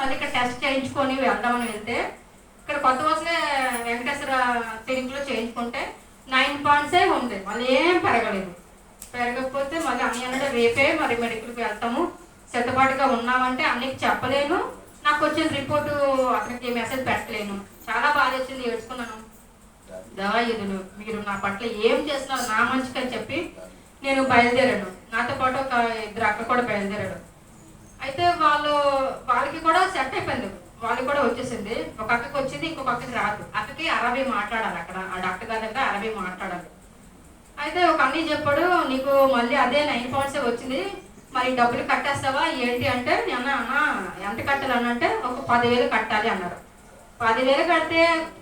మళ్ళీ ఇక్కడ టెస్ట్ చేయించుకొని వెళ్దామని వెళ్తే ఇక్కడ కొత్త వలసనే వెంకటేశ్వర క్లినిక్లో చేయించుకుంటే 9 పాయింట్సే ఉంది, మళ్ళీ ఏం పెరగలేదు. పెరగకపోతే మళ్ళీ అన్నీ అన్నట్టు రేపే మరి మెడికల్కి వెళ్తాము, సిద్ధపాటుగా ఉన్నామంటే అన్నికి చెప్పలేను. నాకు వచ్చిన రిపోర్టు అతనికి మెసేజ్ పెట్టలేను. చాలా బాధ వచ్చింది, ఏడ్చుకున్నాను. దవాయుధులు మీరు నా పట్ల ఏం చేస్తున్నారు నా మంచికి అని చెప్పి నేను బయలుదేరాను. నాతో పాటు ఒక 2 అక్క కూడా బయలుదేరాడు. అయితే వాళ్ళకి కూడా సెట్ అయిపోయింది, వాళ్ళకి కూడా వచ్చేసింది. ఒక అక్కకి వచ్చింది, ఇంకొక అక్కకి రాదు. అక్కకి అరబీ మాట్లాడాలి, అక్కడ ఆ డాక్టర్ గారి దగ్గర అరబీ మాట్లాడాలి. అయితే ఒక అన్నీ చెప్పాడు, నీకు మళ్ళీ అదే 9 పాయింట్సే వచ్చింది, మరి డబ్బులు కట్టేస్తావా ఏంటి అంటే, నేను ఎంత కట్టాలనంటే ఒక 10,000 కట్టాలి అన్నారు. 10,000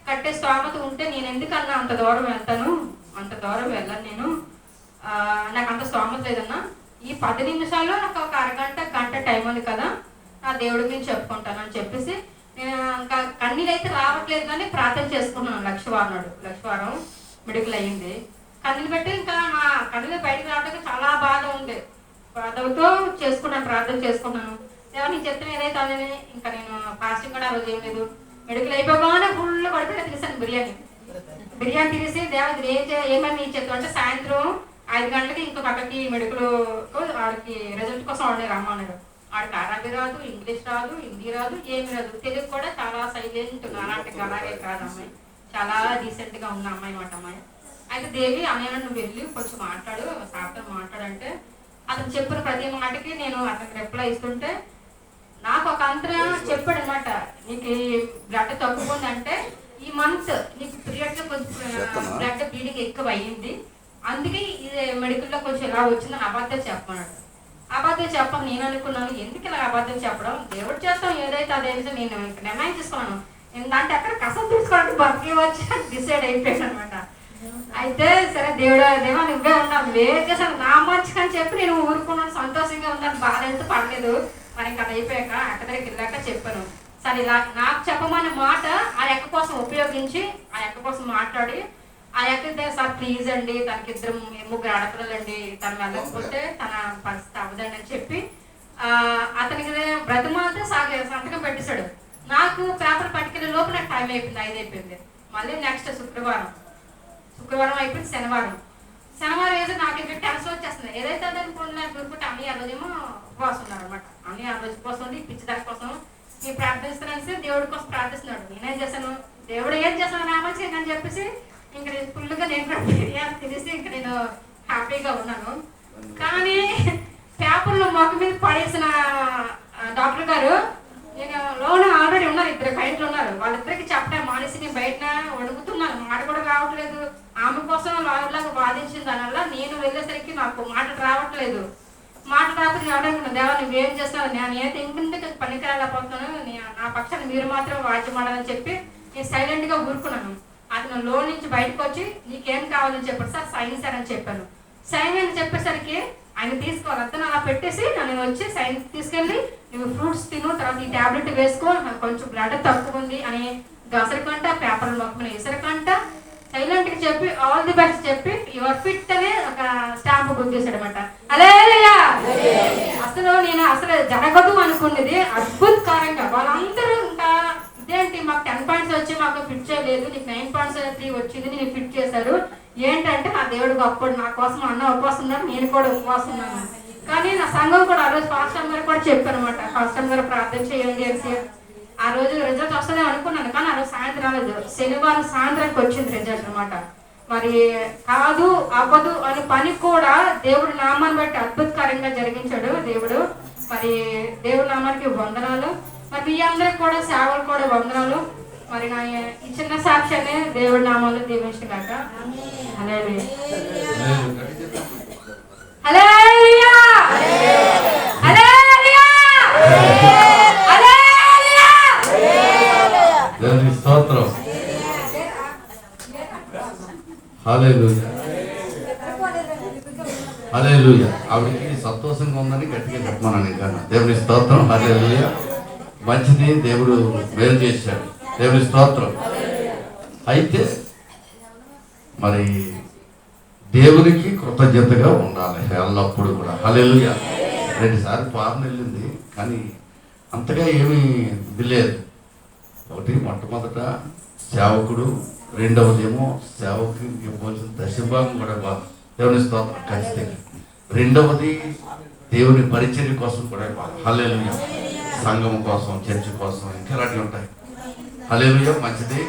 కట్టే స్తోమత ఉంటే నేను ఎందుకన్నా అంత దూరం వెళ్తాను, అంత దూరం వెళ్ళను నేను, నాకు అంత స్తోమత లేదన్నా. ఈ 10 నిమిషాల్లో నాకు ఒక గంట టైం ఉంది కదా, నా దేవుడి మీద చెప్పుకుంటాను అని చెప్పేసి నేను ఇంకా కన్నీళ్ళు అయితే రావట్లేదు కానీ ప్రార్థన చేసుకున్నాను. లక్షవారం మెడికల్ అయ్యింది. కన్నీళ్ళు పెట్టి ఇంకా నా కన్నీళ్ళు బయటకు రావడానికి చాలా బాధ ఉంది. బాధతో చేసుకున్నాను, ప్రార్థన చేసుకున్నాను. దేవా నీ చిత్తం ఏదైతే అదని. ఇంకా నేను ఫాస్టింగ్ కూడా ఆ రోజు ఏం లేదు. మెడికల్ అయిపోగానే ఫుల్ పడిపోయి తినేసాను బిర్యానీ తినేసి దేవా ఏమని నీ చెప్తాం అంటే సాయంత్రం 5 గంటలకి ఇంకొక అక్కడికి మెడికల్ వాడికి రిజల్ట్ కోసం వాడిని రమ్మన్నాడు. వాడికి అరబీ రాదు, ఇంగ్లీష్ రాదు, హిందీ రాదు, ఏమి రాదు. తెలుగు కూడా చాలా సైలెంట్, అలాంటి అలాగే కాదు అమ్మాయి, చాలా డీసెంట్గా ఉన్న అమ్మాయి మాట అమ్మాయి. అయితే దేవి అన్నయ్య నువ్వు వెళ్ళి కొంచెం మాట్లాడు, సార్తో మాట్లాడంటే అతను చెప్పిన ప్రతి మాటకి నేను అతనికి రిప్లై ఇస్తుంటే నాకు ఒక అంతర చెప్పాడు అనమాట, నీకు బ్లడ్ తక్కువ ఉందంటే ఈ మంత్ నీకు పీరియడ్లో కొంచెం బ్లడ్ బ్లీడింగ్ ఎక్కువ అయ్యింది, అందుకే ఇది మెడికల్లో కొంచెం ఇలా వచ్చిందని అబద్ధం చెప్పన్నాడు. అబద్ధం చెప్పను నేను అనుకున్నాను, ఎందుకు ఇలా అబద్ధం చెప్పడం, దేవుడు చేస్తాం ఏదైతే అదేదో నేను నిర్ణయం తీసుకున్నాను. ఏంటంటే అక్కడ కసం తీసుకోవడానికి బతికి వచ్చి డిసైడ్ అయిపోయాను అనమాట. అయితే సరే దేవా నువ్వే ఉన్నావు, వేరే చేశాను నా మంచిగా అని చెప్పి నేను ఊరుకున్నాను, సంతోషంగా ఉన్నాను, బాధ అయితే పడలేదు. మరి ఇంకా అయిపోయాక అక్క దగ్గరికి వెళ్ళాక చెప్పాను, సరే ఇలా నాకు చెప్పమనే మాట ఆ అక్క కోసం ఉపయోగించి ఆ అక్క కోసం మాట్లాడి ఆ అక్క సార్ ప్లీజ్ అండి, తనకి 2 ఆడపిల్లలండి, తను వెళ్ళకపోతే తన పరిస్థితి అవ్వదండి అని చెప్పి అతనికి బ్రతిమాలతో సంతకం పెట్టేశాడు. నాకు పేపర్ పట్టుకెళ్ళే లోపు నాకు టైం అయిపోయింది, 5 అయిపోయింది. మళ్ళీ నెక్స్ట్ శుక్రవారం అయిపోయింది, శనివారం వేసి నాకు ఇంకా టెన్షన్ వచ్చేస్తుంది. ఏదైతే అనుకుంటున్నా గురుపుట్టి అన్ని ఆ రోజేమో ఉపవాసం ఉన్నారు అనమాట. అన్ని ఆ రోజు కోసం ఉంది, పిచ్చి దాని కోసం నేను ప్రార్థిస్తున్నాను, దేవుడి కోసం ప్రార్థిస్తున్నాడు. నేనేం చేశాను, దేవుడు ఏం చేస్తాను నా మంచిగా అని చెప్పేసి ఇంకా నేను ఫుల్గా నేను కూడా బిర్యానీ తినేసి ఇంకా నేను హ్యాపీగా ఉన్నాను. కానీ పేపర్లో మొక్క మీద పడేసిన డాక్టర్ గారు, నేను లోన ఆల్రెడీ ఉన్నారు, 2 బయటలు ఉన్నారు, వాళ్ళిద్దరికి చెప్పడం మానేసి నేను బయట అడుగుతున్నాను, మాట కూడా రావట్లేదు. ఆమె కోసం లాగా బాధించిన దానివల్ల నేను వెళ్ళేసరికి నాకు మాటలు రావట్లేదు. నేను అడగను, దేవా నువ్వేం చేస్తున్నావు, నేను ఏ ఇంటికి పనికిరాలేకపోతున్నాను, నా పక్షాన్ని మీరు మాత్రం వాద్యమాడాలని చెప్పి నేను సైలెంట్గా ఊరుకున్నాను. అతను లో నుంచి బయటకు వచ్చి నీకేం కావాలని చెప్పాడు, సార్ సైన్ సార్ అని చెప్పాను. సైన్ అని చెప్పేసరికి ఆయన తీసుకోవాలి, అతను అలా పెట్టేసి నన్ను వచ్చి సైన్ తీసుకెళ్ళి నువ్వు ఫ్రూట్స్ తిను, తర్వాత ఈ ట్యాబ్లెట్ వేసుకో, నాకు కొంచెం బ్లడ్ తక్కువ ఉంది అని గసరికంట పేపర్ మొక్కన వేసరికంట సైలెంట్గా చెప్పి ఆల్ ది బెస్ట్ చెప్పి యువర్ ఫిట్ అని ఒక స్టాంప్ గుర్తిస్తాడు అనమాట. హల్లెలూయా. నేను అసలు జరగదు అనుకున్నది అద్భుతకరంగా వాళ్ళందరూ ఇంకా ఇదేంటి మాకు 10 పాయింట్స్ వచ్చి మాకు ఫిట్ చేయలేదు, నీకు 9.3 వచ్చింది, నేను ఫిట్ చేశారు ఏంటంటే నా దేవుడు గొప్పడు, నా కోసం అన్న ఉపవాసం ఉన్నారు, నేను కూడా ఉపవాసం ఉన్నాను. కానీ నా సంఘం కూడా ఆ రోజు పాస్టర్ గారు కూడా చెప్పాను అనమాట, పాస్టర్ గారు ప్రార్థన చేయండి అని. ఆ రోజు రిజల్ట్ వస్తుంది అనుకున్నాను, కానీ ఆ రోజు సాయంత్రం రాలేదు, శనివారం సాయంత్రానికి వచ్చింది రిజల్ట్ అనమాట. మరి కాదు అవ్వదు అని పని కూడా దేవుడు నామాన్ని బట్టి అద్భుతకరంగా జరిగించాడు దేవుడు. మరి దేవుడి నామానికి వందనాలు. మరి మీ అందరికి కూడా సేవలు కూడా వందనాలు. మరి నా ఈ చిన్న సాక్ష్యాన్ని దేవుడి నామాలు దీవించగాక. హల్లెలూయా. హల్లెలూయా. హల్లెలూయా. హల్లెలూయా. దేవుని స్తోత్రం. హల్లెలూయా. హల్లెలూయా. ఆవిడకి సంతోషంగా ఉందని గట్టిగా చెప్పమన్నాను. ఇంకా దేవుని స్తోత్రం. హల్లెలూయా. మంచిది, దేవుడు మేలు చేశాడు. దేవుని స్తోత్రం. అయితే మరి దేవునికి కృతజ్ఞతగా ఉండాలి ఎల్లప్పుడు కూడా. హల్లెలూయా. 2 సార్లు ఫారెన్ వెళ్ళింది, కానీ అంతగా ఏమీ ఇది లేదు. ఒకటి మొట్టమొదట సేవకుడు, రెండవదేమో సేవకు ఇవ్వాల్సిన దశభాగం కూడా దేవుని స్తోత్రం ఖచ్చితంగా. రెండవది దేవుని పరిచర్య కోసం కూడా హల్లెలూయా, సంఘం కోసం, చర్చ్ కోసం, ఇంకా ఇలాంటివి ఉంటాయి. హల్లెలూయా, మంచిది.